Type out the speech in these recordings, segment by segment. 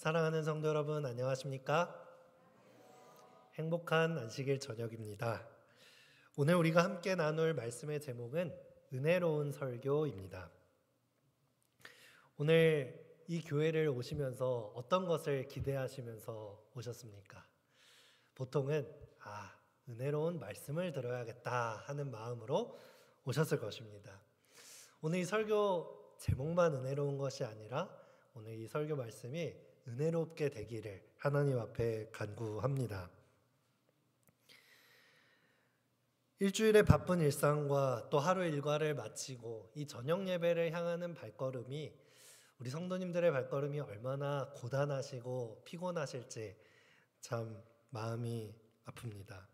사랑하는 성도 여러분, 안녕하십니까? 행복한 안식일 저녁입니다. 오늘 우리가 함께 나눌 말씀의 제목은 은혜로운 설교입니다. 오늘 이 교회를 오시면서 어떤 것을 기대하시면서 오셨습니까? 보통은 은혜로운 말씀을 들어야겠다 하는 마음으로 오셨을 것입니다. 오늘 이 설교 제목만 은혜로운 것이 아니라 오늘 이 설교 말씀이 은혜롭게 되기를 하나님 앞에 간구합니다. 일주일의 바쁜 일상과 또 하루 일과를 마치고 이 저녁 예배를 향하는 발걸음이 우리 성도님들의 발걸음이 얼마나 고단하시고 피곤하실지 참 마음이 아픕니다.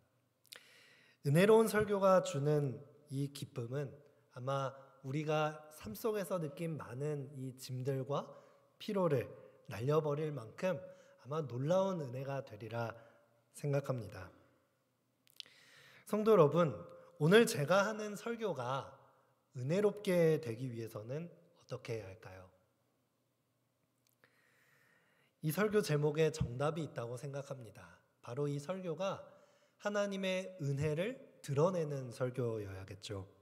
은혜로운 설교가 주는 이 기쁨은 아마 우리가 삶 속에서 느낀 많은 이 짐들과 피로를 날려버릴 만큼 아마 놀라운 은혜가 되리라 생각합니다. 성도 여러분, 오늘 제가 하는 설교가 은혜롭게 되기 위해서는 어떻게 해야 할까요? 이 설교 제목에 정답이 있다고 생각합니다. 바로 이 설교가 하나님의 은혜를 드러내는 설교여야겠죠.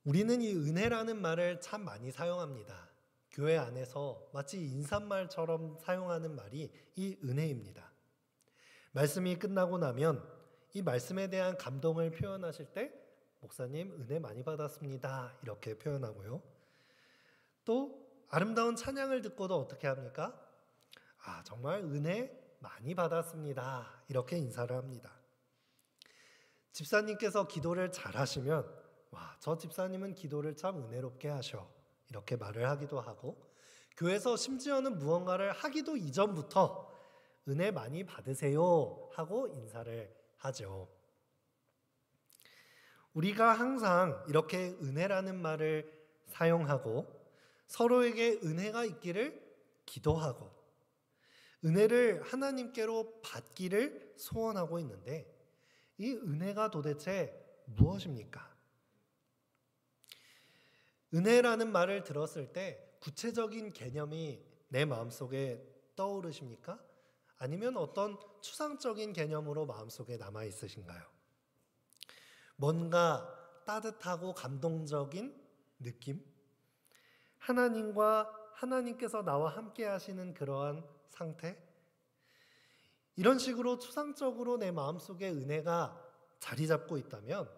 우리는 이 은혜라는 말을 참 많이 사용합니다. 교회 안에서 마치 인사말처럼 사용하는 말이 이 은혜입니다. 말씀이 끝나고 나면 이 말씀에 대한 감동을 표현하실 때 목사님 은혜 많이 받았습니다 이렇게 표현하고요. 또 아름다운 찬양을 듣고도 어떻게 합니까? 정말 은혜 많이 받았습니다 이렇게 인사를 합니다. 집사님께서 기도를 잘 하시면 저 집사님은 기도를 참 은혜롭게 하셔 이렇게 말을 하기도 하고, 교회에서 심지어는 무언가를 하기도 이전부터 은혜 많이 받으세요 하고 인사를 하죠. 우리가 항상 이렇게 은혜라는 말을 사용하고 서로에게 은혜가 있기를 기도하고 은혜를 하나님께로 받기를 소원하고 있는데, 이 은혜가 도대체 무엇입니까? 은혜라는 말을 들었을 때 구체적인 개념이 내 마음속에 떠오르십니까? 아니면 어떤 추상적인 개념으로 마음속에 남아 있으신가요? 뭔가 따뜻하고 감동적인 느낌? 하나님께서 나와 함께 하시는 그러한 상태? 이런 식으로 추상적으로 내 마음속에 은혜가 자리 잡고 있다면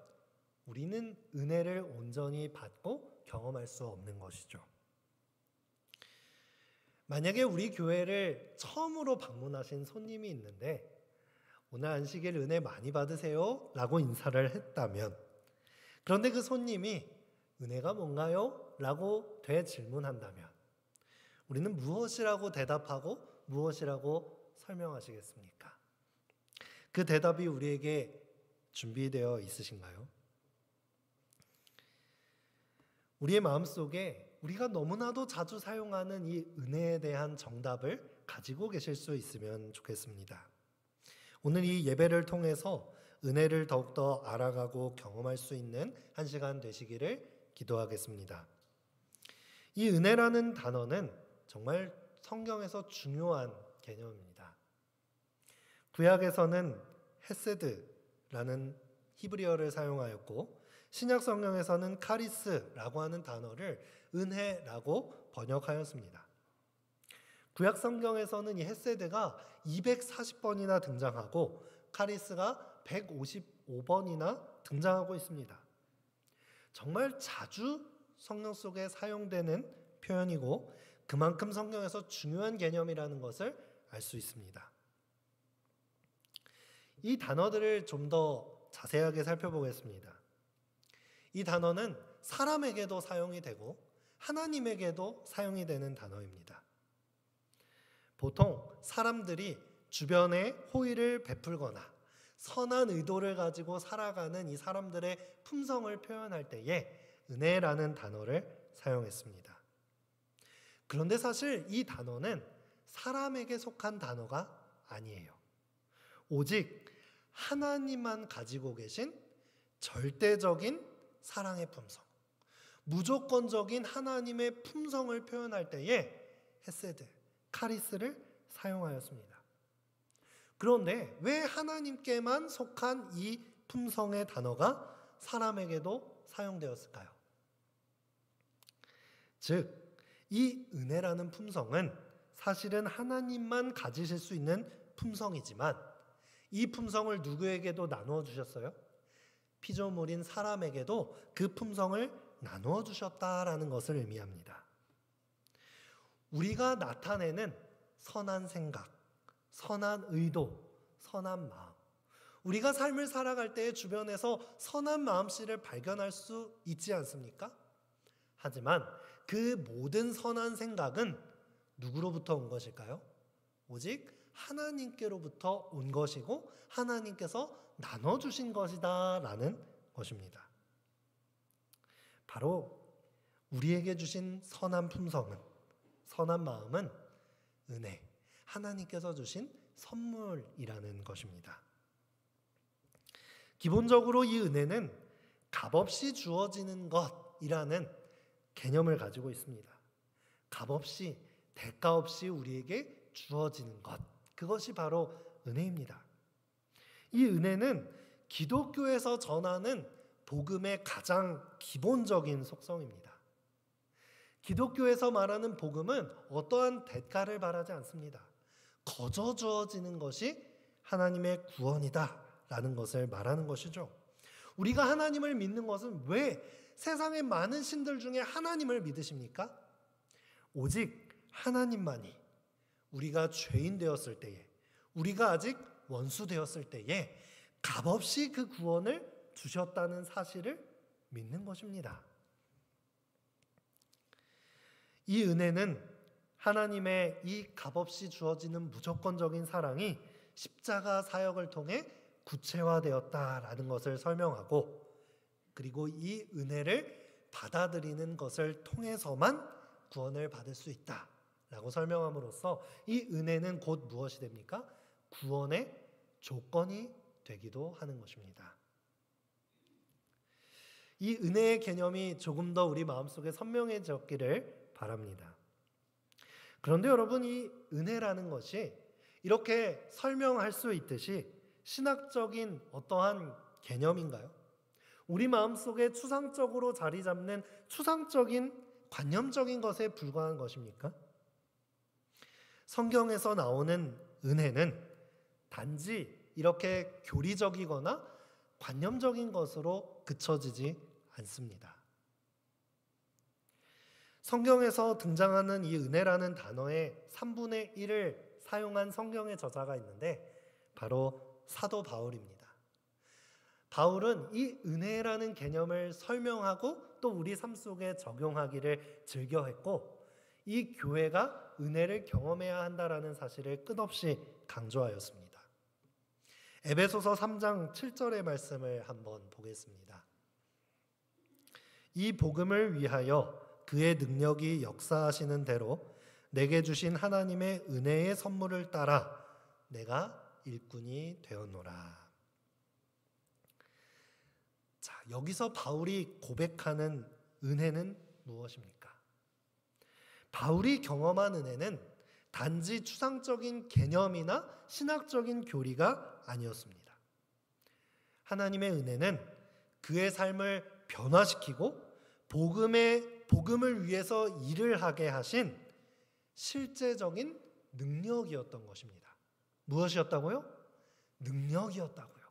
우리는 은혜를 온전히 받고 경험할 수 없는 것이죠. 만약에 우리 교회를 처음으로 방문하신 손님이 있는데 오늘 안식일 은혜 많이 받으세요 라고 인사를 했다면, 그런데 그 손님이 은혜가 뭔가요? 라고 되질문한다면 우리는 무엇이라고 대답하고 무엇이라고 설명하시겠습니까? 그 대답이 우리에게 준비되어 있으신가요? 우리의 마음속에 우리가 너무나도 자주 사용하는 이 은혜에 대한 정답을 가지고 계실 수 있으면 좋겠습니다. 오늘 이 예배를 통해서 은혜를 더욱더 알아가고 경험할 수 있는 한 시간 되시기를 기도하겠습니다. 이 은혜라는 단어는 정말 성경에서 중요한 개념입니다. 구약에서는 헤세드라는 히브리어를 사용하였고, 신약 성경에서는 카리스라고 하는 단어를 은혜라고 번역하였습니다. 구약 성경에서는 이 헤세드가 240번이나 등장하고 카리스가 155번이나 등장하고 있습니다. 정말 자주 성경 속에 사용되는 표현이고 그만큼 성경에서 중요한 개념이라는 것을 알 수 있습니다. 이 단어들을 좀 더 자세하게 살펴보겠습니다. 이 단어는 사람에게도 사용이 되고 하나님에게도 사용이 되는 단어입니다. 보통 사람들이 주변에 호의를 베풀거나 선한 의도를 가지고 살아가는 이 사람들의 품성을 표현할 때에 은혜라는 단어를 사용했습니다. 그런데 사실 이 단어는 사람에게 속한 단어가 아니에요. 오직 하나님만 가지고 계신 절대적인 사랑의 품성, 무조건적인 하나님의 품성을 표현할 때에 헤세드, 카리스를 사용하였습니다. 그런데 왜 하나님께만 속한 이 품성의 단어가 사람에게도 사용되었을까요? 즉, 이 은혜라는 품성은 사실은 하나님만 가지실 수 있는 품성이지만 이 품성을 누구에게도 나누어 주셨어요? 피조물인 사람에게도 그 품성을 나누어 주셨다라는 것을 의미합니다. 우리가 나타내는 선한 생각, 선한 의도, 선한 마음, 우리가 삶을 살아갈 때 주변에서 선한 마음씨를 발견할 수 있지 않습니까? 하지만 그 모든 선한 생각은 누구로부터 온 것일까요? 오직 하나님께로부터 온 것이고 하나님께서 나눠주신 것이다 라는 것입니다. 바로 우리에게 주신 선한 품성은, 선한 마음은 은혜, 하나님께서 주신 선물이라는 것입니다. 기본적으로 이 은혜는 값없이 주어지는 것이라는 개념을 가지고 있습니다. 값없이, 대가 없이 우리에게 주어지는 것, 그것이 바로 은혜입니다. 이 은혜는 기독교에서 전하는 복음의 가장 기본적인 속성입니다. 기독교에서 말하는 복음은 어떠한 대가를 바라지 않습니다. 거저 주어지는 것이 하나님의 구원이다 라는 것을 말하는 것이죠. 우리가 하나님을 믿는 것은 왜 세상의 많은 신들 중에 하나님을 믿으십니까? 오직 하나님만이 우리가 죄인 되었을 때에, 우리가 아직 원수 되었을 때에 값없이 그 구원을 주셨다는 사실을 믿는 것입니다. 이 은혜는 하나님의 이 값없이 주어지는 무조건적인 사랑이 십자가 사역을 통해 구체화되었다라는 것을 설명하고, 그리고 이 은혜를 받아들이는 것을 통해서만 구원을 받을 수 있다라고 설명함으로써 이 은혜는 곧 무엇이 됩니까? 구원의 조건이 되기도 하는 것입니다. 이 은혜의 개념이 조금 더 우리 마음속에 선명해졌기를 바랍니다. 그런데 여러분, 이 은혜라는 것이 이렇게 설명할 수 있듯이 신학적인 어떠한 개념인가요? 우리 마음속에 추상적으로 자리 잡는 추상적인 관념적인 것에 불과한 것입니까? 성경에서 나오는 은혜는 단지 이렇게 교리적이거나 관념적인 것으로 그쳐지지 않습니다. 성경에서 등장하는 이 은혜라는 단어의 3분의 1을 사용한 성경의 저자가 있는데 바로 사도 바울입니다. 바울은 이 은혜라는 개념을 설명하고 또 우리 삶 속에 적용하기를 즐겨했고, 이 교회가 은혜를 경험해야 한다라는 사실을 끝없이 강조하였습니다. 에베소서 3장 7절의 말씀을 한번 보겠습니다. 이 복음을 위하여 그의 능력이 역사하시는 대로 내게 주신 하나님의 은혜의 선물을 따라 내가 일꾼이 되었노라. 자, 여기서 바울이 고백하는 은혜는 무엇입니까? 바울이 경험한 은혜는 단지 추상적인 개념이나 신학적인 교리가 아니었습니다. 하나님의 은혜는 그의 삶을 변화시키고 복음을 위해서 일을 하게 하신 실제적인 능력이었던 것입니다. 무엇이었다고요? 능력이었다고요.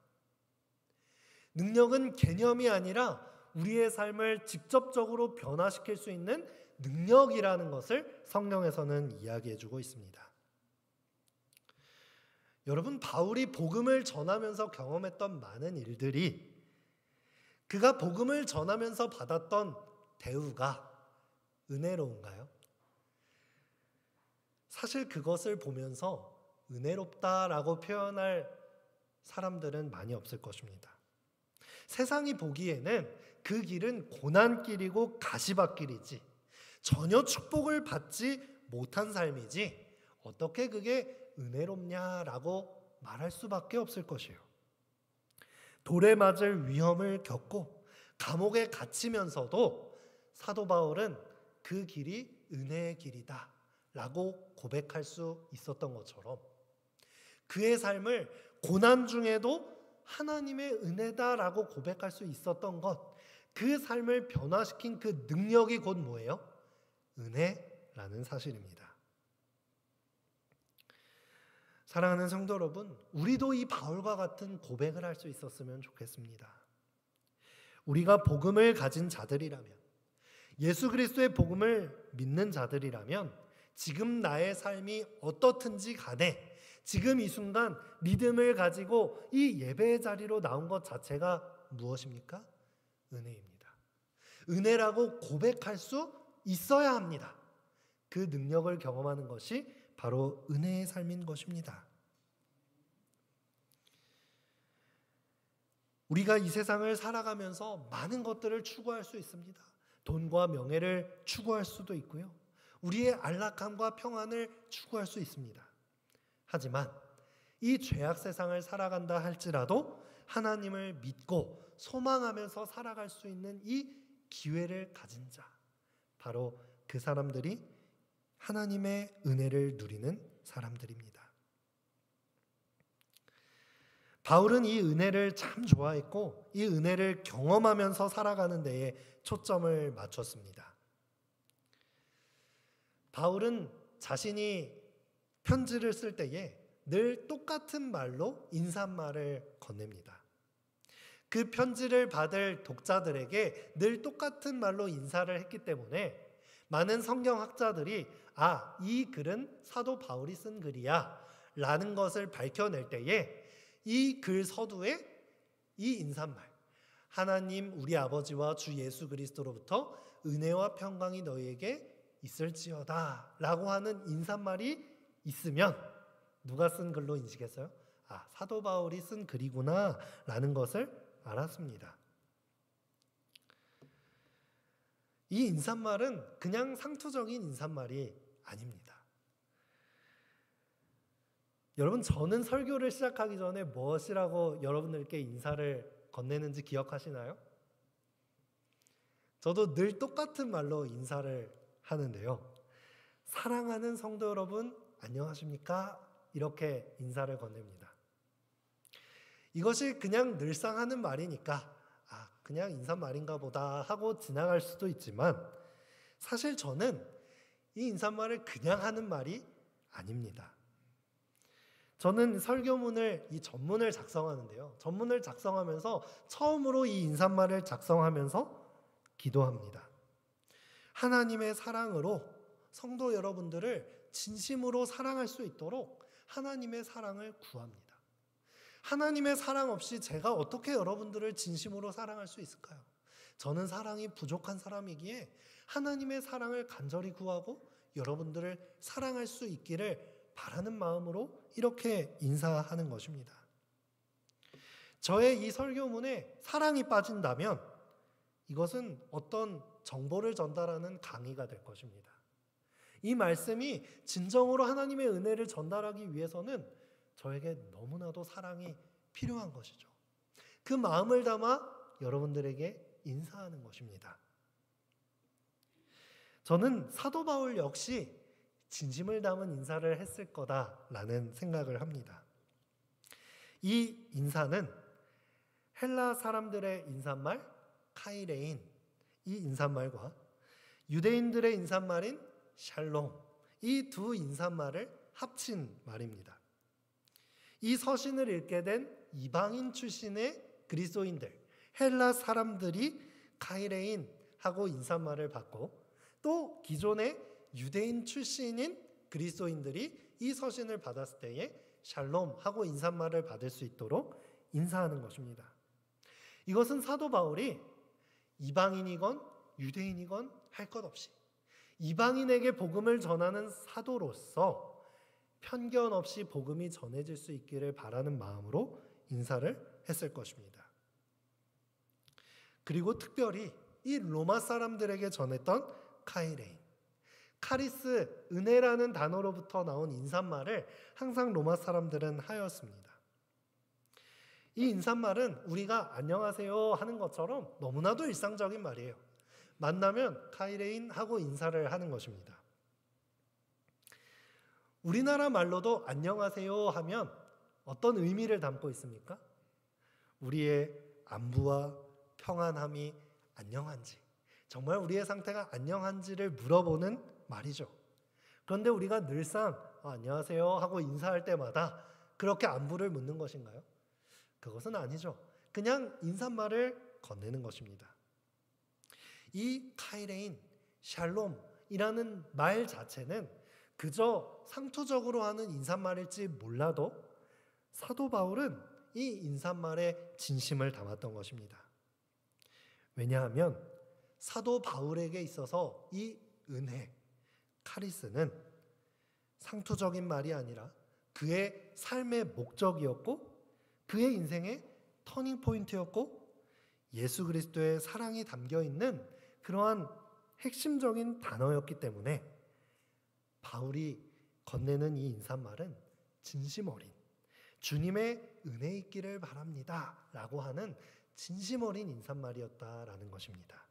능력은 개념이 아니라 우리의 삶을 직접적으로 변화시킬 수 있는 능력이라는 것을 성경에서는 이야기해주고 있습니다. 여러분, 바울이 복음을 전하면서 경험했던 많은 일들이 그가 복음을 전하면서 받았던 대우가 은혜로운가요? 사실 그것을 보면서 은혜롭다라고 표현할 사람들은 많이 없을 것입니다. 세상이 보기에는 그 길은 고난길이고 가시밭길이지 전혀 축복을 받지 못한 삶이지 어떻게 그게 은혜롭냐라고 말할 수밖에 없을 것이에요. 돌에 맞을 위험을 겪고 감옥에 갇히면서도 사도 바울은 그 길이 은혜의 길이다 라고 고백할 수 있었던 것처럼 그의 삶을 고난 중에도 하나님의 은혜다라고 고백할 수 있었던 것, 그 삶을 변화시킨 그 능력이 곧 뭐예요? 은혜라는 사실입니다. 사랑하는 성도 여러분, 우리도 이 바울과 같은 고백을 할 수 있었으면 좋겠습니다. 우리가 복음을 가진 자들이라면, 예수 그리스도의 복음을 믿는 자들이라면 지금 나의 삶이 어떻든지 간에 지금 이 순간 믿음을 가지고 이 예배의 자리로 나온 것 자체가 무엇입니까? 은혜입니다. 은혜라고 고백할 수 있어야 합니다. 그 능력을 경험하는 것이 바로 은혜의 삶인 것입니다. 우리가 이 세상을 살아가면서 많은 것들을 추구할 수 있습니다. 돈과 명예를 추구할 수도 있고요. 우리의 안락함과 평안을 추구할 수 있습니다. 하지만 이 죄악 세상을 살아간다 할지라도 하나님을 믿고 소망하면서 살아갈 수 있는 이 기회를 가진 자, 바로 그 사람들이 하나님의 은혜를 누리는 사람들입니다. 바울은 이 은혜를 참 좋아했고 이 은혜를 경험하면서 살아가는 데에 초점을 맞췄습니다. 바울은 자신이 편지를 쓸 때에 늘 똑같은 말로 인사말을 건넵니다. 그 편지를 받을 독자들에게 늘 똑같은 말로 인사를 했기 때문에 많은 성경학자들이 이 글은 사도 바울이 쓴 글이야 라는 것을 밝혀낼 때에 이 글 서두에 이 인사말, 하나님 우리 아버지와 주 예수 그리스도로부터 은혜와 평강이 너희에게 있을지어다 라고 하는 인사말이 있으면 누가 쓴 글로 인식했어요? 사도 바울이 쓴 글이구나 라는 것을 알았습니다. 이 인사말은 그냥 상투적인 인사말이 아닙니다. 여러분, 저는 설교를 시작하기 전에 무엇이라고 여러분들께 인사를 건네는지 기억하시나요? 저도 늘 똑같은 말로 인사를 하는데요. 사랑하는 성도 여러분, 안녕하십니까? 이렇게 인사를 건넵니다. 이것이 그냥 늘상 하는 말이니까 그냥 인사말인가 보다 하고 지나갈 수도 있지만 사실 저는 이 인사말을 그냥 하는 말이 아닙니다. 저는 설교문을, 이 전문을 작성하는데요. 전문을 작성하면서 처음으로 이 인사말을 작성하면서 기도합니다. 하나님의 사랑으로 성도 여러분들을 진심으로 사랑할 수 있도록 하나님의 사랑을 구합니다. 하나님의 사랑 없이 제가 어떻게 여러분들을 진심으로 사랑할 수 있을까요? 저는 사랑이 부족한 사람이기에 하나님의 사랑을 간절히 구하고 여러분들을 사랑할 수 있기를 바라는 마음으로 이렇게 인사하는 것입니다. 저의 이 설교문에 사랑이 빠진다면 이것은 어떤 정보를 전달하는 강의가 될 것입니다. 이 말씀이 진정으로 하나님의 은혜를 전달하기 위해서는 저에게 너무나도 사랑이 필요한 것이죠. 그 마음을 담아 여러분들에게 인사하는 것입니다. 저는 사도 바울 역시 진심을 담은 인사를 했을 거다라는 생각을 합니다. 이 인사는 헬라 사람들의 인사말 카이레인, 이 인사말과 유대인들의 인사말인 샬롬, 이 두 인사말을 합친 말입니다. 이 서신을 읽게 된 이방인 출신의 그리스도인들, 헬라 사람들이 카이레인 하고 인사말을 받고 또 기존의 유대인 출신인 그리스도인들이 이 서신을 받았을 때에 샬롬 하고 인사말을 받을 수 있도록 인사하는 것입니다. 이것은 사도 바울이 이방인이건 유대인이건 할 것 없이 이방인에게 복음을 전하는 사도로서 편견 없이 복음이 전해질 수 있기를 바라는 마음으로 인사를 했을 것입니다. 그리고 특별히 이 로마 사람들에게 전했던 카이레인, 카리스, 은혜라는 단어로부터 나온 인사말을 항상 로마 사람들은 하였습니다. 이 인사말은 우리가 안녕하세요 하는 것처럼 너무나도 일상적인 말이에요. 만나면 카이레인 하고 인사를 하는 것입니다. 우리나라 말로도 안녕하세요 하면 어떤 의미를 담고 있습니까? 우리의 안부와 평안함이 안녕한지, 정말 우리의 상태가 안녕한지를 물어보는 말이죠. 그런데 우리가 늘상 안녕하세요 하고 인사할 때마다 그렇게 안부를 묻는 것인가요? 그것은 아니죠. 그냥 인사말을 건네는 것입니다. 이 카이레인, 샬롬이라는 말 자체는 그저 상투적으로 하는 인사말일지 몰라도 사도 바울은 이 인사말에 진심을 담았던 것입니다. 왜냐하면 사도 바울에게 있어서 이 은혜, 카리스는 상투적인 말이 아니라 그의 삶의 목적이었고 그의 인생의 터닝 포인트였고 예수 그리스도의 사랑이 담겨 있는 그러한 핵심적인 단어였기 때문에 바울이 건네는 이 인사말은 진심 어린 주님의 은혜 있기를 바랍니다 라고 하는 진심 어린 인사말이었다라는 것입니다.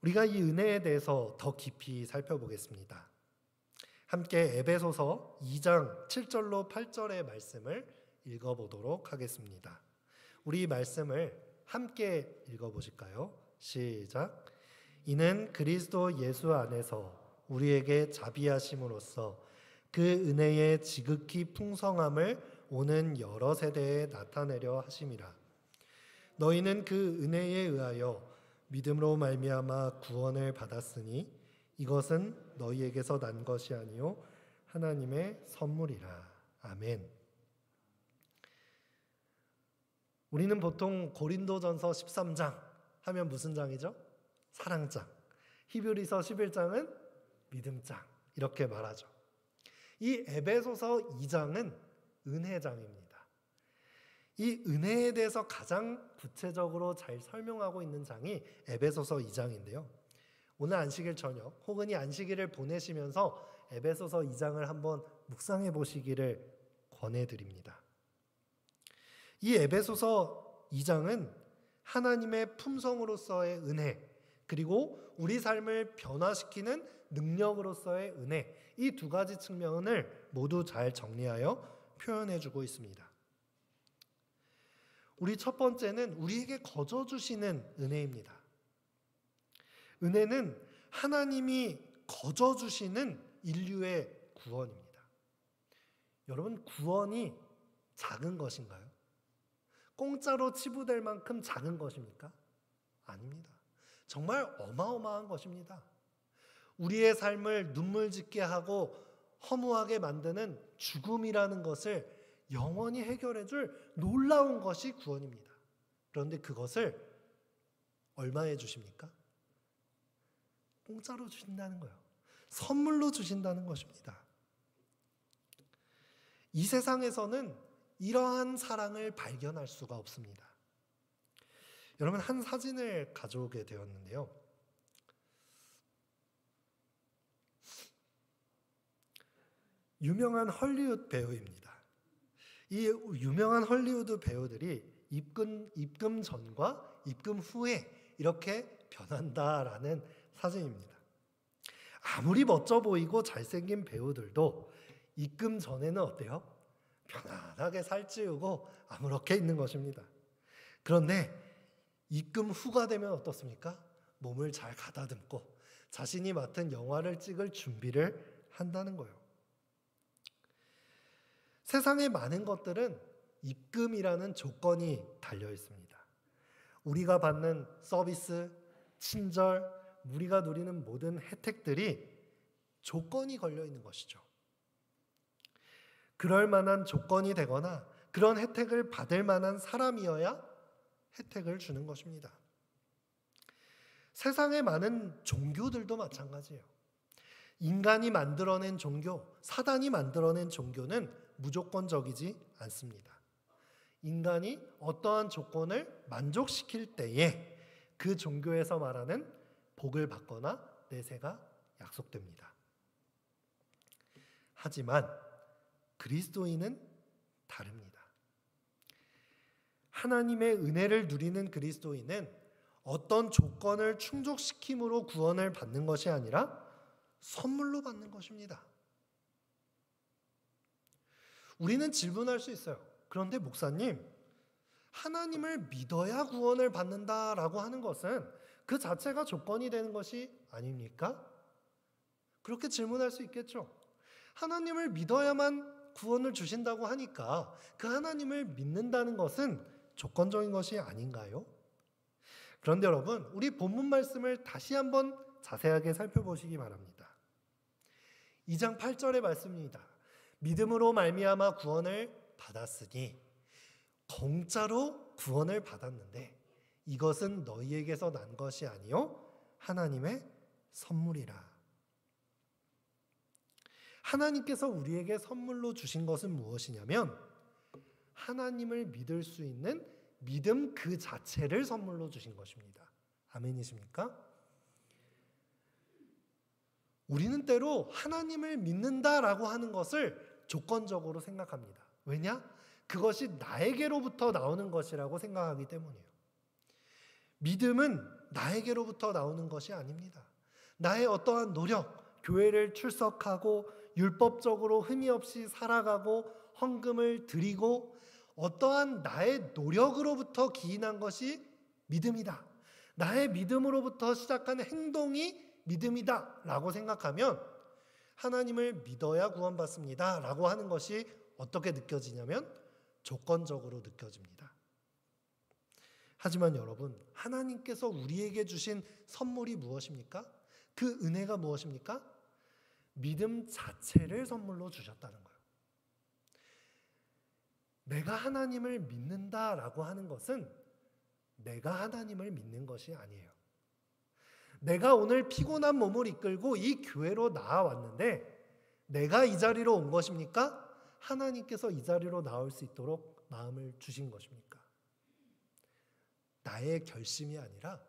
우리가 이 은혜에 대해서 더 깊이 살펴보겠습니다. 함께 에베소서 2장 7절로 8절의 말씀을 읽어보도록 하겠습니다. 우리 말씀을 함께 읽어보실까요? 시작. 이는 그리스도 예수 안에서 우리에게 자비하심으로써 그 은혜의 지극히 풍성함을 오는 여러 세대에 나타내려 하심이라. 너희는 그 은혜에 의하여 믿음으로 말미암아 구원을 받았으니 이것은 너희에게서 난 것이 아니요 하나님의 선물이라. 아멘. 우리는 보통 고린도전서 13장 하면 무슨 장이죠? 사랑장. 히브리서 11장은 믿음장. 이렇게 말하죠. 이 에베소서 2장은 은혜장입니다. 이 은혜에 대해서 가장 구체적으로 잘 설명하고 있는 장이 에베소서 2장인데요. 오늘 안식일 저녁 혹은 이 안식일을 보내시면서 에베소서 2장을 한번 묵상해 보시기를 권해드립니다. 이 에베소서 2장은 하나님의 품성으로서의 은혜 그리고 우리 삶을 변화시키는 능력으로서의 은혜 이 두 가지 측면을 모두 잘 정리하여 표현해주고 있습니다. 우리 첫 번째는 우리에게 거저 주시는 은혜입니다. 은혜는 하나님이 거저 주시는 인류의 구원입니다. 여러분, 구원이 작은 것인가요? 공짜로 치부될 만큼 작은 것입니까? 아닙니다. 정말 어마어마한 것입니다. 우리의 삶을 눈물 짓게 하고 허무하게 만드는 죽음이라는 것을 영원히 해결해 줄 놀라운 것이 구원입니다. 그런데 그것을 얼마에 주십니까? 공짜로 주신다는 거예요. 선물로 주신다는 것입니다. 이 세상에서는 이러한 사랑을 발견할 수가 없습니다. 여러분, 한 사진을 가져오게 되었는데요. 유명한 헐리우드 배우입니다. 이 유명한 헐리우드 배우들이 입금 전과 입금 후에 이렇게 변한다라는 사진입니다. 아무리 멋져 보이고 잘생긴 배우들도 입금 전에는 어때요? 편안하게 살찌우고 아무렇게 있는 것입니다. 그런데 입금 후가 되면 어떻습니까? 몸을 잘 가다듬고 자신이 맡은 영화를 찍을 준비를 한다는 거예요. 세상의 많은 것들은 입금이라는 조건이 달려 있습니다. 우리가 받는 서비스, 친절, 우리가 누리는 모든 혜택들이 조건이 걸려 있는 것이죠. 그럴 만한 조건이 되거나 그런 혜택을 받을 만한 사람이어야 혜택을 주는 것입니다. 세상의 많은 종교들도 마찬가지예요. 인간이 만들어낸 종교, 사단이 만들어낸 종교는 무조건적이지 않습니다. 인간이 어떠한 조건을 만족시킬 때에 그 종교에서 말하는 복을 받거나 내세가 약속됩니다. 하지만 그리스도인은 다릅니다. 하나님의 은혜를 누리는 그리스도인은 어떤 조건을 충족시킴으로 구원을 받는 것이 아니라 선물로 받는 것입니다. 우리는 질문할 수 있어요. 그런데 목사님, 하나님을 믿어야 구원을 받는다라고 하는 것은 그 자체가 조건이 되는 것이 아닙니까? 그렇게 질문할 수 있겠죠. 하나님을 믿어야만 구원을 주신다고 하니까 그 하나님을 믿는다는 것은 조건적인 것이 아닌가요? 그런데 여러분, 우리 본문 말씀을 다시 한번 자세하게 살펴보시기 바랍니다. 2장 8절의 말씀입니다. 믿음으로 말미암아 구원을 받았으니, 공짜로 구원을 받았는데 이것은 너희에게서 난 것이 아니요 하나님의 선물이라. 하나님께서 우리에게 선물로 주신 것은 무엇이냐면 하나님을 믿을 수 있는 믿음 그 자체를 선물로 주신 것입니다. 아멘이십니까? 우리는 때로 하나님을 믿는다라고 하는 것을 조건적으로 생각합니다. 왜냐? 그것이 나에게로부터 나오는 것이라고 생각하기 때문이에요. 믿음은 나에게로부터 나오는 것이 아닙니다. 나의 어떠한 노력, 교회를 출석하고 율법적으로 흠이 없이 살아가고 헌금을 드리고 어떠한 나의 노력으로부터 기인한 것이 믿음이다. 나의 믿음으로부터 시작하는 행동이 믿음이다 라고 생각하면 하나님을 믿어야 구원받습니다 라고 하는 것이 어떻게 느껴지냐면 조건적으로 느껴집니다. 하지만 여러분, 하나님께서 우리에게 주신 선물이 무엇입니까? 그 은혜가 무엇입니까? 믿음 자체를 선물로 주셨다는 거예요. 내가 하나님을 믿는다라고 하는 것은 내가 하나님을 믿는 것이 아니에요. 내가 오늘 피곤한 몸을 이끌고 이 교회로 나와왔는데 내가 이 자리로 온 것입니까? 하나님께서 이 자리로 나올 수 있도록 마음을 주신 것입니까? 나의 결심이 아니라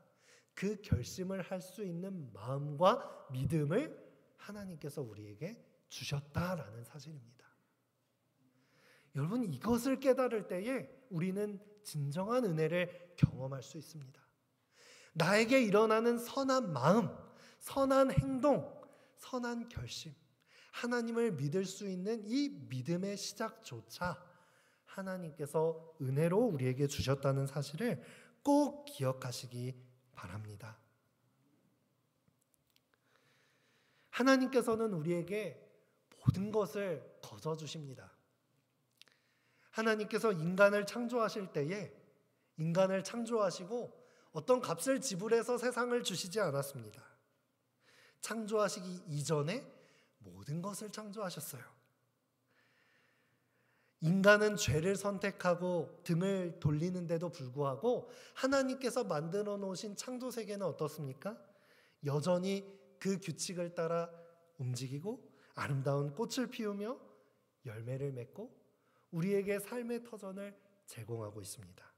그 결심을 할 수 있는 마음과 믿음을 하나님께서 우리에게 주셨다라는 사실입니다. 여러분, 이것을 깨달을 때에 우리는 진정한 은혜를 경험할 수 있습니다. 나에게 일어나는 선한 마음, 선한 행동, 선한 결심, 하나님을 믿을 수 있는 이 믿음의 시작조차 하나님께서 은혜로 우리에게 주셨다는 사실을 꼭 기억하시기 바랍니다. 하나님께서는 우리에게 모든 것을 거저 주십니다. 하나님께서 인간을 창조하실 때에 인간을 창조하시고 어떤 값을 지불해서 세상을 주시지 않았습니다. 창조하시기 이전에 모든 것을 창조하셨어요. 인간은 죄를 선택하고 등을 돌리는데도 불구하고 하나님께서 만들어 놓으신 창조 세계는 어떻습니까? 여전히 그 규칙을 따라 움직이고 아름다운 꽃을 피우며 열매를 맺고 우리에게 삶의 터전을 제공하고 있습니다.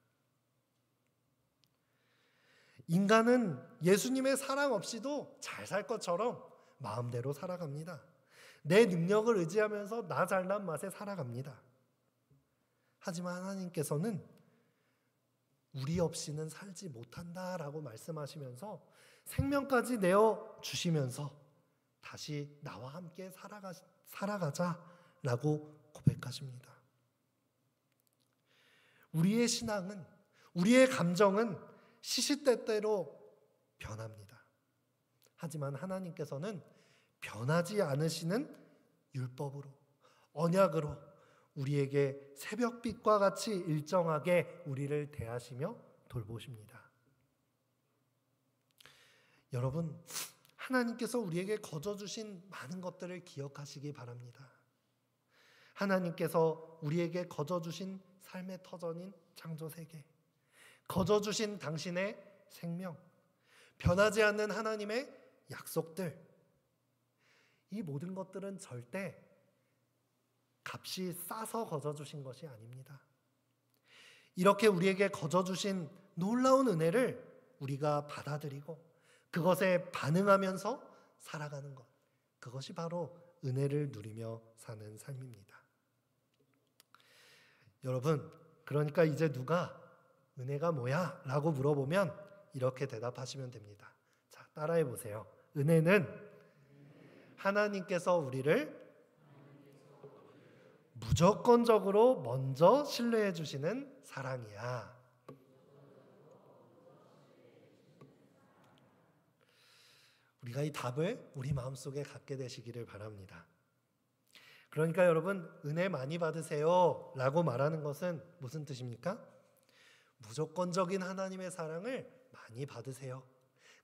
인간은 예수님의 사랑 없이도 잘 살 것처럼 마음대로 살아갑니다. 내 능력을 의지하면서 나 잘난 맛에 살아갑니다. 하지만 하나님께서는 우리 없이는 살지 못한다라고 말씀하시면서 생명까지 내어 주시면서 다시 나와 함께 살아가자라고 고백하십니다. 우리의 신앙은, 우리의 감정은 시시때때로 변합니다. 하지만 하나님께서는 변하지 않으시는 율법으로, 언약으로 우리에게 새벽빛과 같이 일정하게 우리를 대하시며 돌보십니다. 여러분, 하나님께서 우리에게 거저 주신 많은 것들을 기억하시기 바랍니다. 하나님께서 우리에게 거저 주신 삶의 터전인 창조세계, 거저 주신 당신의 생명, 변하지 않는 하나님의 약속들, 이 모든 것들은 절대 값이 싸서 거저 주신 것이 아닙니다. 이렇게 우리에게 거저 주신 놀라운 은혜를 우리가 받아들이고 그것에 반응하면서 살아가는 것, 그것이 바로 은혜를 누리며 사는 삶입니다. 여러분, 그러니까 이제 누가 은혜가 뭐야? 라고 물어보면 이렇게 대답하시면 됩니다. 자, 따라해 보세요. 은혜는 하나님께서 우리를 무조건적으로 먼저 신뢰해 주시는 사랑이야. 우리가 이 답을 우리 마음속에 갖게 되시기를 바랍니다. 그러니까 여러분, 은혜 많이 받으세요 라고 말하는 것은 무슨 뜻입니까? 무조건적인 하나님의 사랑을 많이 받으세요.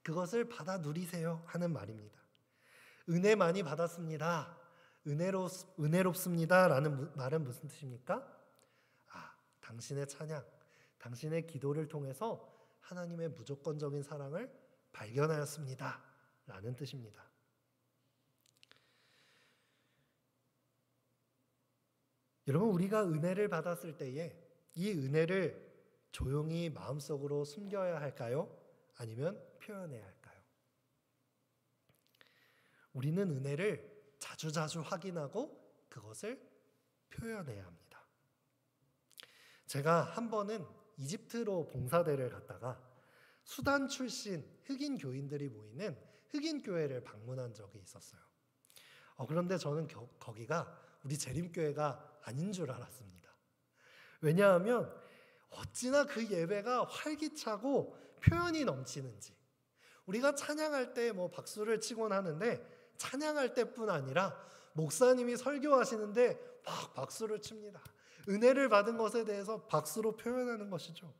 그것을 받아 누리세요 하는 말입니다. 은혜 많이 받았습니다. 은혜롭습니다 라는 말은 무슨 뜻입니까? 당신의 찬양, 당신의 기도를 통해서 하나님의 무조건적인 사랑을 발견하였습니다 라는 뜻입니다. 여러분, 우리가 은혜를 받았을 때에 이 은혜를 조용히 마음속으로 숨겨야 할까요? 아니면 표현해야 할까요? 우리는 은혜를 자주자주 확인하고 그것을 표현해야 합니다. 제가 한 번은 이집트로 봉사대를 갔다가 수단 출신 흑인 교인들이 모이는 흑인 교회를 방문한 적이 있었어요. 그런데 저는 거기가 우리 재림교회가 아닌 줄 알았습니다. 왜냐하면 어찌나 그 예배가 활기차고 표현이 넘치는지. 우리가 찬양할 때 박수를 치곤 하는데 찬양할 때뿐 아니라 목사님이 설교하시는데 막 박수를 칩니다. 은혜를 받은 것에 대해서 박수로 표현하는 것이죠.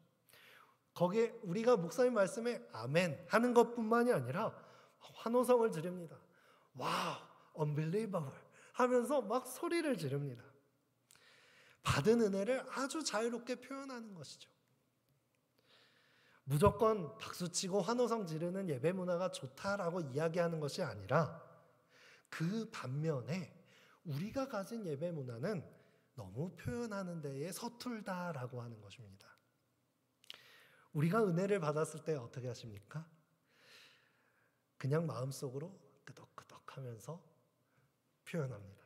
거기에 우리가 목사님 말씀에 아멘 하는 것뿐만이 아니라 환호성을 지릅니다. 와우, unbelievable 하면서 막 소리를 지릅니다. 받은 은혜를 아주 자유롭게 표현하는 것이죠. 무조건 박수치고 환호성 지르는 예배 문화가 좋다라고 이야기하는 것이 아니라 그 반면에 우리가 가진 예배 문화는 너무 표현하는 데에 서툴다라고 하는 것입니다. 우리가 은혜를 받았을 때 어떻게 하십니까? 그냥 마음속으로 끄덕끄덕 하면서 표현합니다.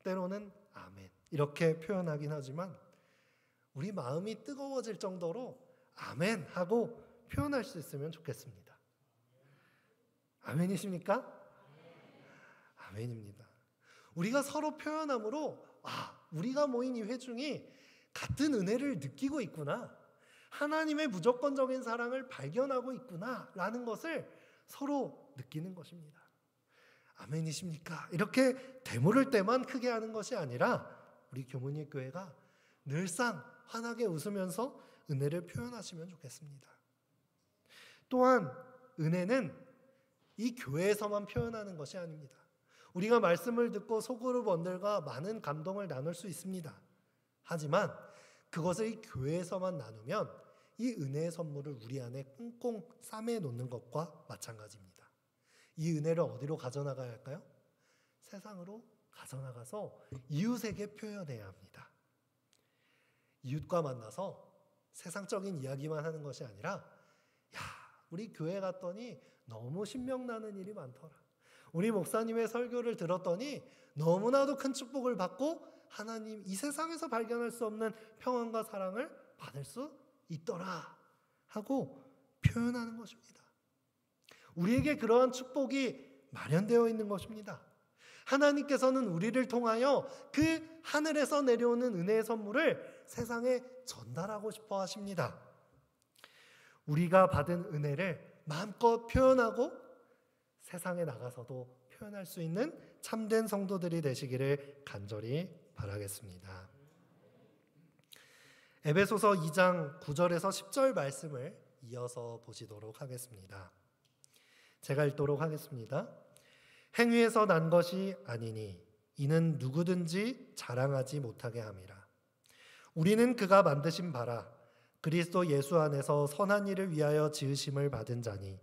때로는 아멘 이렇게 표현하긴 하지만 우리 마음이 뜨거워질 정도로 아멘 하고 표현할 수 있으면 좋겠습니다. 아멘이십니까? 아멘입니다. 우리가 서로 표현함으로 우리가 모인 이 회중이 같은 은혜를 느끼고 있구나, 하나님의 무조건적인 사랑을 발견하고 있구나 라는 것을 서로 느끼는 것입니다. 아멘이십니까? 이렇게 되물을 때만 크게 하는 것이 아니라 우리 교문일 교회가 늘상 환하게 웃으면서 은혜를 표현하시면 좋겠습니다. 또한 은혜는 이 교회에서만 표현하는 것이 아닙니다. 우리가 말씀을 듣고 소그룹원들과 많은 감동을 나눌 수 있습니다. 하지만 그것을 이 교회에서만 나누면 이 은혜의 선물을 우리 안에 꽁꽁 싸매 놓는 것과 마찬가지입니다. 이 은혜를 어디로 가져나가야 할까요? 세상으로 가져나가서 이웃에게 표현해야 합니다. 이웃과 만나서 세상적인 이야기만 하는 것이 아니라 우리 교회 갔더니 너무 신명나는 일이 많더라. 우리 목사님의 설교를 들었더니 너무나도 큰 축복을 받고 하나님 이 세상에서 발견할 수 없는 평안과 사랑을 받을 수 있더라 하고 표현하는 것입니다. 우리에게 그러한 축복이 마련되어 있는 것입니다. 하나님께서는 우리를 통하여 그 하늘에서 내려오는 은혜의 선물을 세상에 전달하고 싶어 하십니다. 우리가 받은 은혜를 마음껏 표현하고 세상에 나가서도 표현할 수 있는 참된 성도들이 되시기를 간절히 바라겠습니다. 에베소서 2장 9절에서 10절 말씀을 이어서 보시도록 하겠습니다. 제가 읽도록 하겠습니다. 행위에서 난 것이 아니니 이는 누구든지 자랑하지 못하게 함이라. 우리는 그가 만드신 바라 그리스도 예수 안에서 선한 일을 위하여 지으심을 받은 자니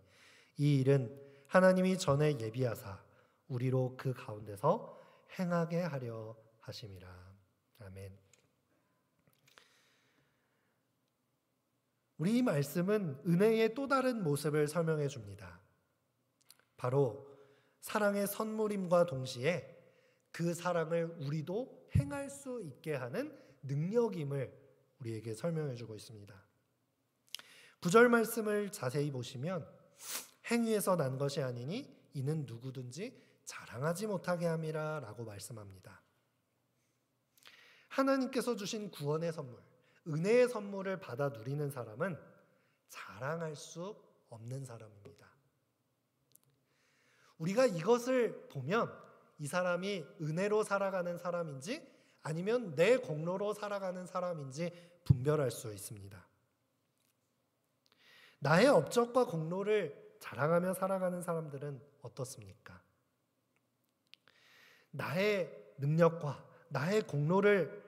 이 일은 하나님이 전에 예비하사 우리로 그 가운데서 행하게 하려 하심이라. 아멘. 우리 이 말씀은 은혜의 또 다른 모습을 설명해 줍니다. 바로 사랑의 선물임과 동시에 그 사랑을 우리도 행할 수 있게 하는 능력임을 우리에게 설명해 주고 있습니다. 구절 말씀을 자세히 보시면 행위에서 난 것이 아니니 이는 누구든지 자랑하지 못하게 함이라 라고 말씀합니다. 하나님께서 주신 구원의 선물, 은혜의 선물을 받아 누리는 사람은 자랑할 수 없는 사람입니다. 우리가 이것을 보면 이 사람이 은혜로 살아가는 사람인지 아니면 내 공로로 살아가는 사람인지 분별할 수 있습니다. 나의 업적과 공로를 자랑하며 살아가는 사람들은 어떻습니까? 나의 능력과 나의 공로를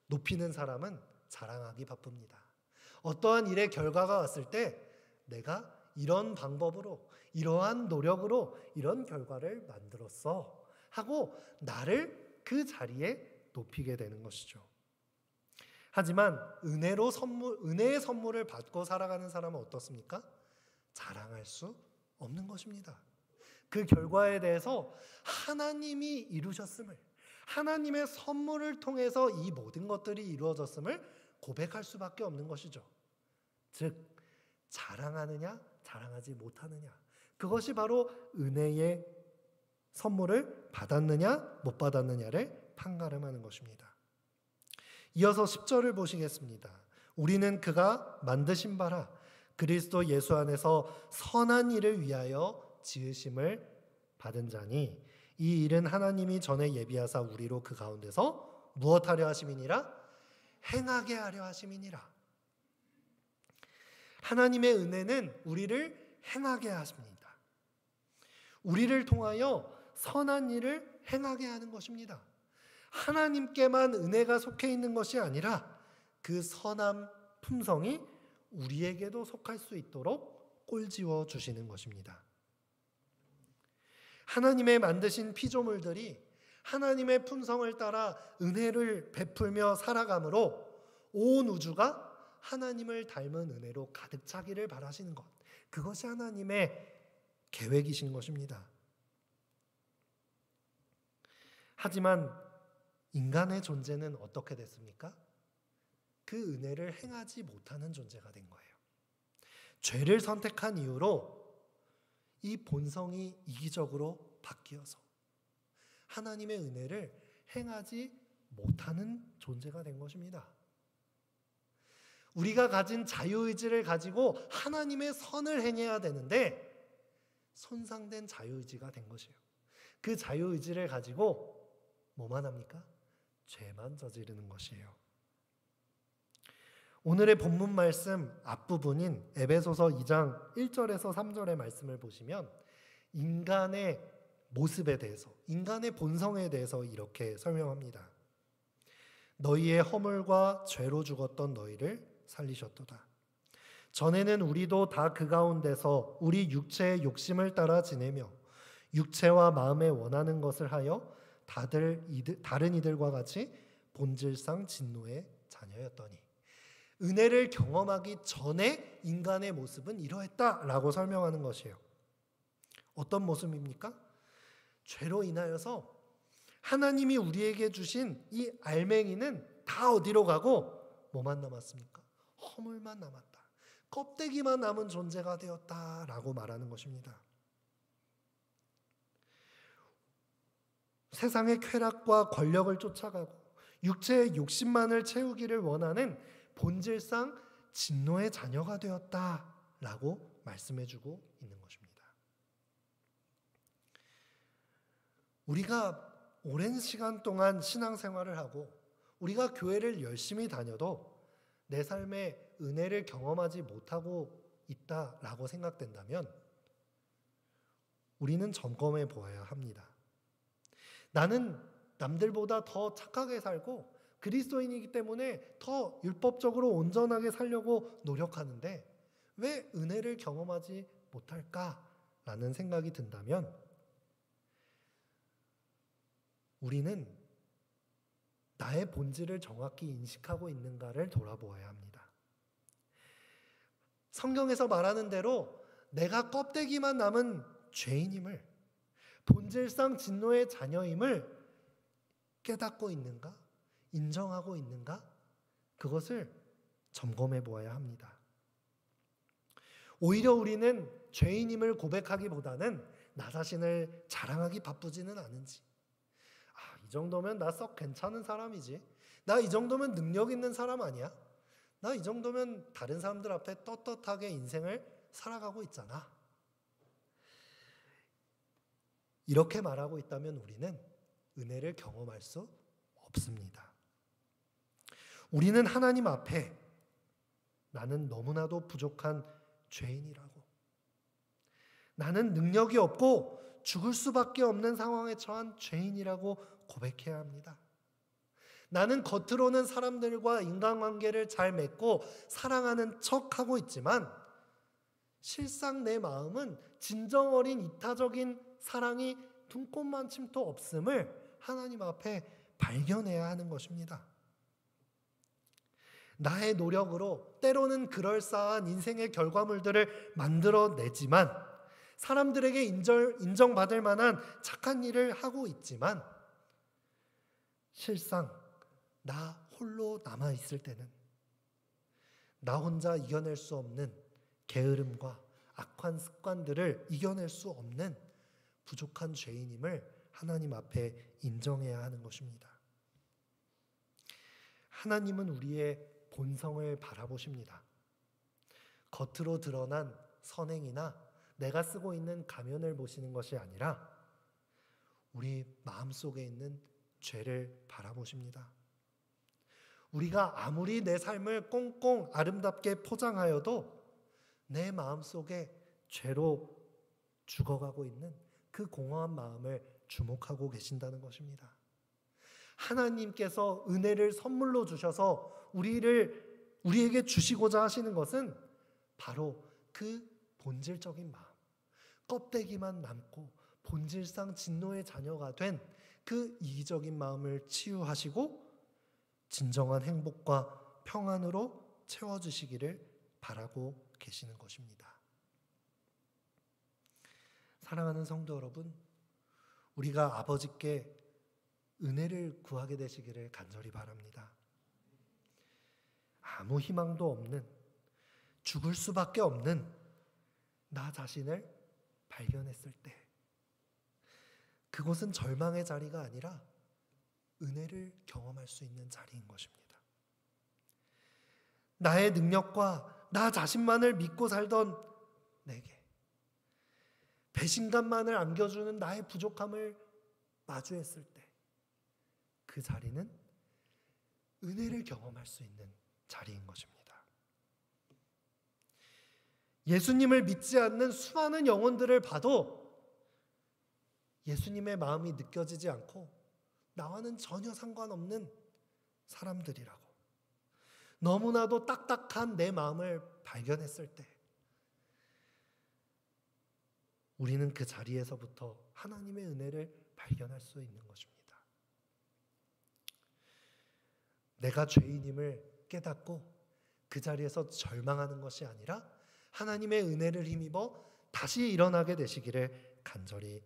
높이는 사람은 자랑하기 바쁩니다. 어떠한 일의 결과가 왔을 때 내가 이런 방법으로 이러한 노력으로 이런 결과를 만들었어 하고 나를 그 자리에 높이게 되는 것이죠. 하지만 은혜의 선물을 받고 살아가는 사람은 어떻습니까? 자랑할 수 없는 것입니다. 그 결과에 대해서 하나님이 이루셨음을, 하나님의 선물을 통해서 이 모든 것들이 이루어졌음을 고백할 수밖에 없는 것이죠. 즉, 자랑하느냐, 자랑하지 못하느냐. 그것이 바로 은혜의 선물을 받았느냐, 못 받았느냐를 판가름하는 것입니다. 이어서 10절을 보시겠습니다. 우리는 그가 만드신 바라 그리스도 예수 안에서 선한 일을 위하여 지으심을 받은 자니 이 일은 하나님이 전에 예비하사 우리로 그 가운데서 무엇하려 하심이니라? 행하게 하려 하심이니라. 하나님의 은혜는 우리를 행하게 하십니다. 우리를 통하여 선한 일을 행하게 하는 것입니다. 하나님께만 은혜가 속해 있는 것이 아니라 그 선한 품성이 우리에게도 속할 수 있도록 꼴지워 주시는 것입니다. 하나님의 만드신 피조물들이 하나님의 품성을 따라 은혜를 베풀며 살아가므로 온 우주가 하나님을 닮은 은혜로 가득 차기를 바라시는 것, 그것이 하나님의 계획이신 것입니다. 하지만 인간의 존재는 어떻게 됐습니까? 그 은혜를 행하지 못하는 존재가 된 거예요. 죄를 선택한 이후로 이 본성이 이기적으로 바뀌어서 하나님의 은혜를 행하지 못하는 존재가 된 것입니다. 우리가 가진 자유의지를 가지고 하나님의 선을 행해야 되는데 손상된 자유의지가 된 것이에요. 그 자유의지를 가지고 뭐만 합니까? 죄만 저지르는 것이에요. 오늘의 본문 말씀 앞부분인 에베소서 2장 1절에서 3절의 말씀을 보시면 인간의 모습에 대해서, 인간의 본성에 대해서 이렇게 설명합니다. 너희의 허물과 죄로 죽었던 너희를 살리셨도다. 전에는 우리도 다 그 가운데서 우리 육체의 욕심을 따라 지내며 육체와 마음에 원하는 것을 하여 다른 이들과 같이 본질상 진노의 자녀였더니, 은혜를 경험하기 전에 인간의 모습은 이러했다라고 설명하는 것이에요. 어떤 모습입니까? 죄로 인하여서 하나님이 우리에게 주신 이 알맹이는 다 어디로 가고 뭐만 남았습니까? 허물만 남았다. 껍데기만 남은 존재가 되었다라고 말하는 것입니다. 세상의 쾌락과 권력을 쫓아가고 육체의 욕심만을 채우기를 원하는 본질상 진노의 자녀가 되었다라고 말씀해주고 있는 것입니다. 우리가 오랜 시간 동안 신앙생활을 하고 우리가 교회를 열심히 다녀도 내 삶에 은혜를 경험하지 못하고 있다라고 생각된다면 우리는 점검해 보아야 합니다. 나는 남들보다 더 착하게 살고 그리스도인이기 때문에 더 율법적으로 온전하게 살려고 노력하는데 왜 은혜를 경험하지 못할까라는 생각이 든다면 우리는 나의 본질을 정확히 인식하고 있는가를 돌아보아야 합니다. 성경에서 말하는 대로 내가 껍데기만 남은 죄인임을, 본질상 진노의 자녀임을 깨닫고 있는가? 인정하고 있는가? 그것을 점검해 보아야 합니다. 오히려 우리는 죄인임을 고백하기보다는 나 자신을 자랑하기 바쁘지는 않은지, 이 정도면 나 썩 괜찮은 사람이지, 나 이 정도면 능력 있는 사람 아니야, 나 이 정도면 다른 사람들 앞에 떳떳하게 인생을 살아가고 있잖아. 이렇게 말하고 있다면 우리는 은혜를 경험할 수 없습니다. 우리는 하나님 앞에 나는 너무나도 부족한 죄인이라고, 나는 능력이 없고 죽을 수밖에 없는 상황에 처한 죄인이라고 고백해야 합니다. 나는 겉으로는 사람들과 인간관계를 잘 맺고 사랑하는 척하고 있지만 실상 내 마음은 진정 어린 이타적인 사랑이 눈꼽만침도 없음을 하나님 앞에 발견해야 하는 것입니다. 나의 노력으로 때로는 그럴싸한 인생의 결과물들을 만들어내지만, 사람들에게 인정받을 만한 착한 일을 하고 있지만, 실상 나 홀로 남아있을 때는 나 혼자 이겨낼 수 없는 게으름과 악한 습관들을 이겨낼 수 없는 부족한 죄인임을 하나님 앞에 인정해야 하는 것입니다. 하나님은 우리의 본성을 바라보십니다. 겉으로 드러난 선행이나 내가 쓰고 있는 가면을 보시는 것이 아니라 우리 마음속에 있는 죄를 바라보십니다. 우리가 아무리 내 삶을 꽁꽁 아름답게 포장하여도 내 마음속에 죄로 죽어가고 있는 그 공허한 마음을 주목하고 계신다는 것입니다. 하나님께서 은혜를 선물로 주셔서 우리에게 주시고자 하시는 것은 바로 그 본질적인 마음, 껍데기만 남고 본질상 진노의 자녀가 된 그 이기적인 마음을 치유하시고 진정한 행복과 평안으로 채워주시기를 바라고 계시는 것입니다. 사랑하는 성도 여러분, 우리가 아버지께 은혜를 구하게 되시기를 간절히 바랍니다. 아무 희망도 없는, 죽을 수밖에 없는 나 자신을 발견했을 때 그곳은 절망의 자리가 아니라 은혜를 경험할 수 있는 자리인 것입니다. 나의 능력과 나 자신만을 믿고 살던 내게 배신감만을 안겨주는 나의 부족함을 마주했을 때 그 자리는 은혜를 경험할 수 있는 자리인 것입니다. 예수님을 믿지 않는 수많은 영혼들을 봐도 예수님의 마음이 느껴지지 않고 나와는 전혀 상관없는 사람들이라고, 너무나도 딱딱한 내 마음을 발견했을 때 우리는 그 자리에서부터 하나님의 은혜를 발견할 수 있는 것입니다. 내가 죄인임을 깨닫고 그 자리에서 절망하는 것이 아니라 하나님의 은혜를 힘입어 다시 일어나게 되시기를 간절히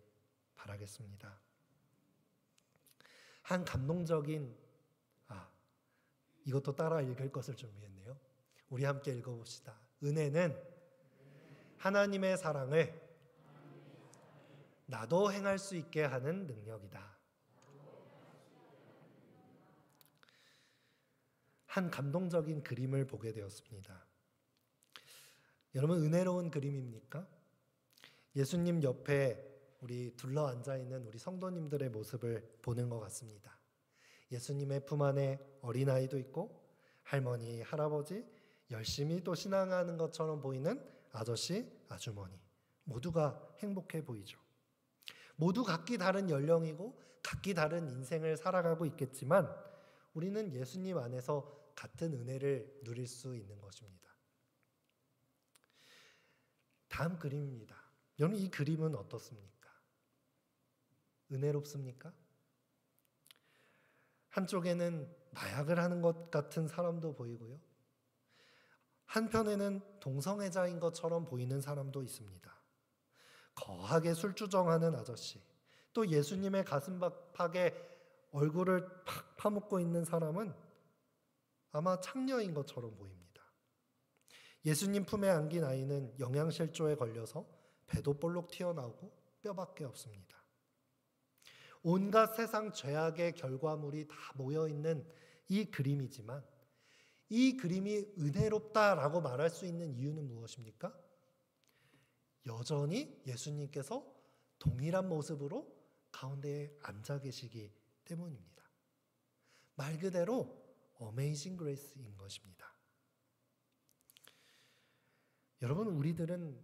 바라겠습니다. 한 감동적인, 이것도 따라 읽을 것을 준비했네요. 우리 함께 읽어봅시다. 은혜는 하나님의 사랑을 나도 행할 수 있게 하는 능력이다. 한 감동적인 그림을 보게 되었습니다. 여러분, 은혜로운 그림입니까? 예수님 옆에 우리 둘러 앉아있는 우리 성도님들의 모습을 보는 것 같습니다. 예수님의 품 안에 어린아이도 있고 할머니, 할아버지, 열심히 또 신앙하는 것처럼 보이는 아저씨, 아주머니, 모두가 행복해 보이죠. 모두 각기 다른 연령이고 각기 다른 인생을 살아가고 있겠지만 우리는 예수님 안에서 같은 은혜를 누릴 수 있는 것입니다. 다음 그림입니다. 여러분, 이 그림은 어떻습니까? 은혜롭습니까? 한쪽에는 마약을 하는 것 같은 사람도 보이고요. 한편에는 동성애자인 것처럼 보이는 사람도 있습니다. 거하게 술주정하는 아저씨, 또 예수님의 가슴팍에 얼굴을 팍 파묻고 있는 사람은 아마 창녀인 것처럼 보입니다. 예수님 품에 안긴 아이는 영양실조에 걸려서 배도 볼록 튀어나오고 뼈밖에 없습니다. 온갖 세상 죄악의 결과물이 다 모여있는 이 그림이지만 이 그림이 은혜롭다라고 말할 수 있는 이유는 무엇입니까? 여전히 예수님께서 동일한 모습으로 가운데에 앉아 계시기 때문입니다. 말 그대로 어메이징 그레이스인 것입니다. 여러분, 우리들은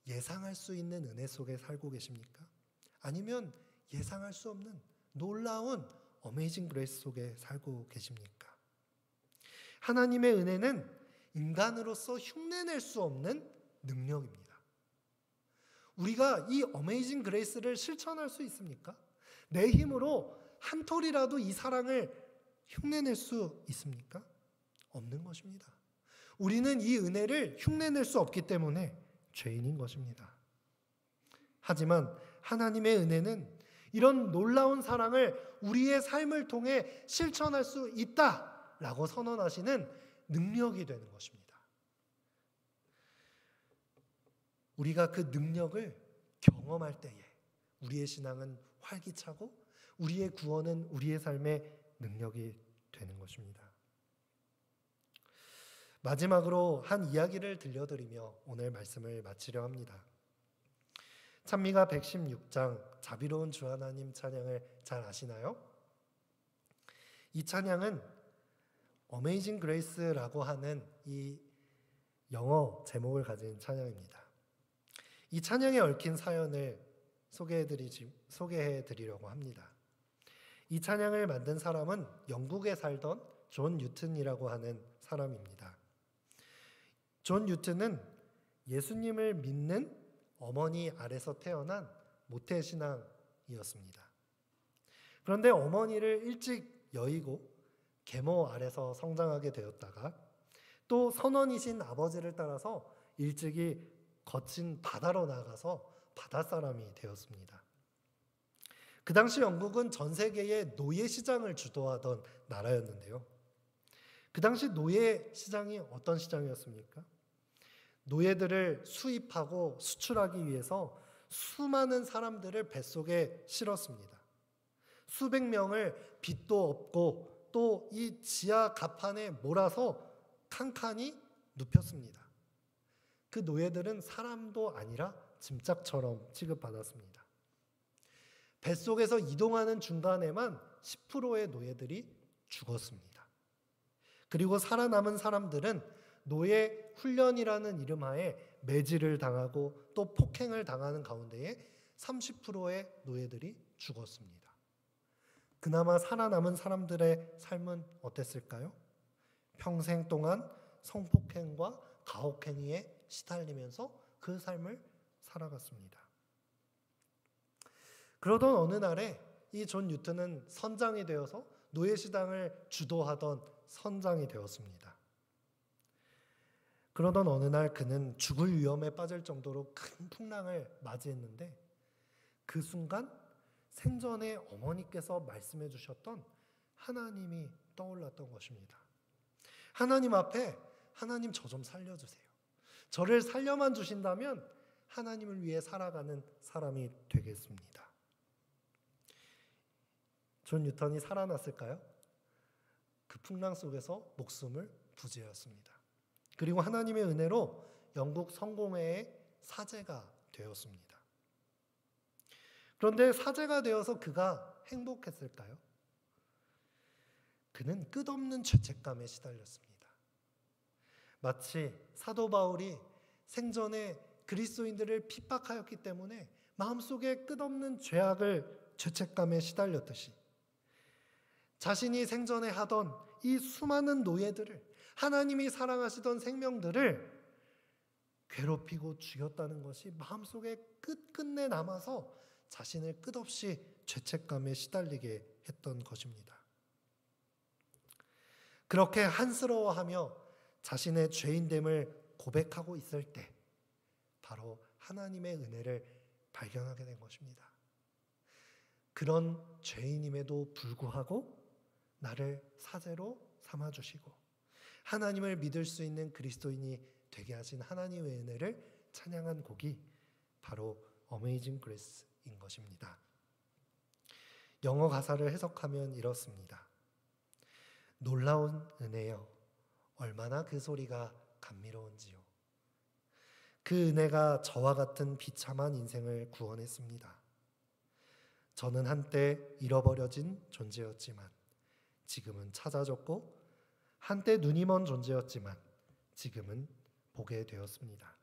예상할 수 있는 은혜 속에 살고 계십니까? 아니면 예상할 수 없는 놀라운 어메이징 그레이스 속에 살고 계십니까? 하나님의 은혜는 인간으로서 흉내낼 수 없는 능력입니다. 우리가 이 어메이징 그레이스를 실천할 수 있습니까? 내 힘으로 한 톨이라도 이 사랑을 흉내낼 수 있습니까? 없는 것입니다. 우리는 이 은혜를 흉내낼 수 없기 때문에 죄인인 것입니다. 하지만 하나님의 은혜는 이런 놀라운 사랑을 우리의 삶을 통해 실천할 수 있다라고 선언하시는 능력이 되는 것입니다. 우리가 그 능력을 경험할 때에 우리의 신앙은 활기차고 우리의 구원은 우리의 삶의 능력이 되는 것입니다. 마지막으로 한 이야기를 들려드리며 오늘 말씀을 마치려 합니다. 찬미가 116장 자비로운 주 하나님 찬양을 잘 아시나요? 이 찬양은 어메이징 그레이스라고 하는 이 영어 제목을 가진 찬양입니다. 이 찬양에 얽힌 사연을 소개해드리려고 합니다. 이 찬양을 만든 사람은 영국에 살던 존 뉴튼이라고 하는 사람입니다. 존 뉴튼은 예수님을 믿는 어머니 아래서 태어난 모태신앙이었습니다. 그런데 어머니를 일찍 여의고 계모 아래서 성장하게 되었다가 또 선원이신 아버지를 따라서 일찍이 거친 바다로 나가서 바다사람이 되었습니다. 그 당시 영국은 전 세계의 노예 시장을 주도하던 나라였는데요. 그 당시 노예 시장이 어떤 시장이었습니까? 노예들을 수입하고 수출하기 위해서 수많은 사람들을 뱃속에 실었습니다. 수백 명을 빚도 없고 또 이 지하 갑판에 몰아서 칸칸이 눕혔습니다. 그 노예들은 사람도 아니라 짐짝처럼 취급받았습니다. 뱃속에서 이동하는 중간에만 10%의 노예들이 죽었습니다. 그리고 살아남은 사람들은 노예 훈련이라는 이름하에 매질을 당하고 또 폭행을 당하는 가운데에 30%의 노예들이 죽었습니다. 그나마 살아남은 사람들의 삶은 어땠을까요? 평생 동안 성폭행과 가혹행위에 시달리면서 그 삶을 살아갔습니다. 그러던 어느 날에 이 존 뉴튼은 선장이 되어서 노예시장을 주도하던 선장이 되었습니다. 그러던 어느 날 그는 죽을 위험에 빠질 정도로 큰 풍랑을 맞이했는데 그 순간 생전에 어머니께서 말씀해 주셨던 하나님이 떠올랐던 것입니다. 하나님 앞에 하나님 저 좀 살려주세요. 저를 살려만 주신다면 하나님을 위해 살아가는 사람이 되겠습니다. 존 뉴턴이 살아났을까요? 그 풍랑 속에서 목숨을 부지하였습니다. 그리고 하나님의 은혜로 영국 성공회의 사제가 되었습니다. 그런데 사제가 되어서 그가 행복했을까요? 그는 끝없는 죄책감에 시달렸습니다. 마치 사도 바울이 생전에 그리스도인들을 핍박하였기 때문에 마음속에 끝없는 죄책감에 시달렸듯이 자신이 생전에 하던 이 수많은 노예들을 하나님이 사랑하시던 생명들을 괴롭히고 죽였다는 것이 마음속에 끝끝내 남아서 자신을 끝없이 죄책감에 시달리게 했던 것입니다. 그렇게 한스러워하며 자신의 죄인됨을 고백하고 있을 때 바로 하나님의 은혜를 발견하게 된 것입니다. 그런 죄인임에도 불구하고 나를 사제로 삼아주시고 하나님을 믿을 수 있는 그리스도인이 되게 하신 하나님의 은혜를 찬양한 곡이 바로 Amazing Grace인 것입니다. 영어 가사를 해석하면 이렇습니다. 놀라운 은혜여, 얼마나 그 소리가 감미로운지요. 그 은혜가 저와 같은 비참한 인생을 구원했습니다. 저는 한때 잃어버려진 존재였지만 지금은 찾아졌고, 한때 눈이 먼 존재였지만 지금은 보게 되었습니다.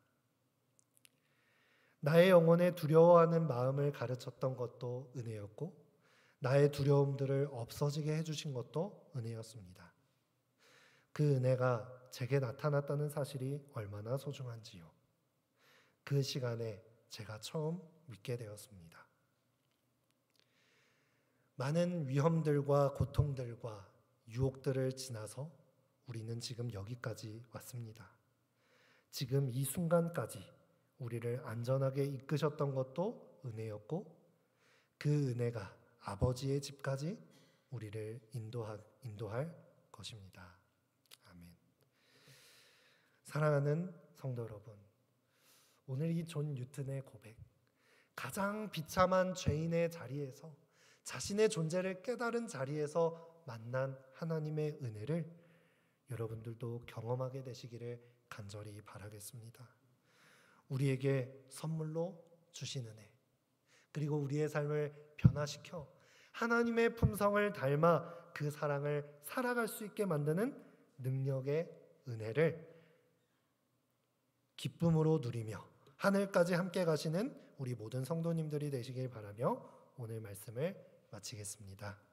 나의 영혼에 두려워하는 마음을 가르쳤던 것도 은혜였고, 나의 두려움들을 없어지게 해주신 것도 은혜였습니다. 그 은혜가 제게 나타났다는 사실이 얼마나 소중한지요. 그 시간에 제가 처음 믿게 되었습니다. 많은 위험들과 고통들과 유혹들을 지나서 우리는 지금 여기까지 왔습니다. 지금 이 순간까지 우리를 안전하게 이끄셨던 것도 은혜였고, 그 은혜가 아버지의 집까지 우리를 인도할 것입니다. 아멘. 사랑하는 성도 여러분, 오늘 이 존 뉴턴의 고백, 가장 비참한 죄인의 자리에서, 자신의 존재를 깨달은 자리에서 만난 하나님의 은혜를 여러분들도 경험하게 되시기를 간절히 바라겠습니다. 우리에게 선물로 주신 은혜, 그리고 우리의 삶을 변화시켜 하나님의 품성을 닮아 그 사랑을 살아갈 수 있게 만드는 능력의 은혜를 기쁨으로 누리며 하늘까지 함께 가시는 우리 모든 성도님들이 되시길 바라며 오늘 말씀을 마치겠습니다.